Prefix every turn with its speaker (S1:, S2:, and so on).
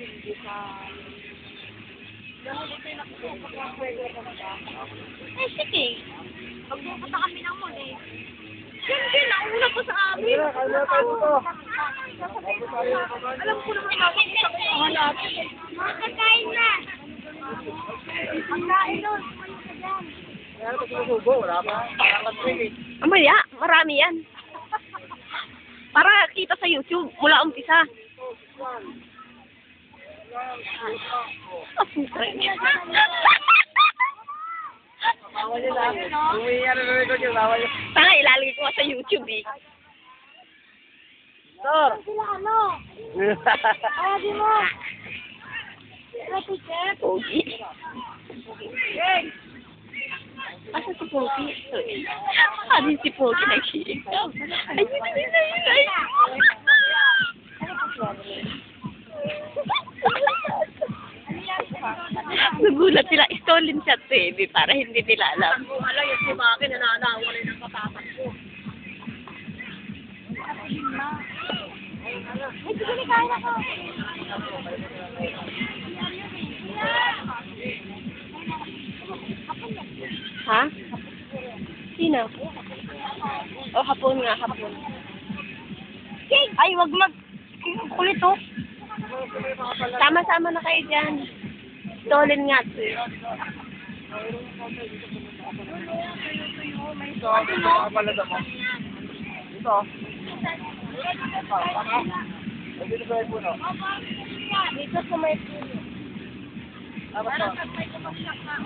S1: hindi sa... Dahil ito yung nakapagpapapwede ka na ba? Eh, sige. Magpupunta kami ng muli. Siyempre, nauna pa sa amin. Alam ko naman namin sa mga natin. Makakain na. Pagkain doon.
S2: Kaya ito sinusubo, wala pa.
S1: Amaya, marami yan. Para kita sa YouTube, mula umpisa.
S2: Bawa niyo lang. Umiiyan na record yung bawa niyo.
S1: Tanga, ilalagay ko sa YouTube eh.
S2: Sir!
S3: Sila ano? Kaya di mo. Ready, Chef?
S1: Pogi. Asa si Pogi? Ano si Pogi nagsigaw? Ay. Nagulat sila, stolen shot baby, para hindi nila alam.
S2: Kung alam yung si Maki, nananawala ng katapat ko.
S3: Ay, sige, kaya ko.
S1: Ha? Sino? Oh, hapon nga, hapon. Ay, wag mag... Kulit oh. Sama-sama na kayo dyan. Stolen nga to.
S2: Ito, kapalada mo. Ito. Dito sa puno.
S3: Dito sa may puno.
S2: Dapat to.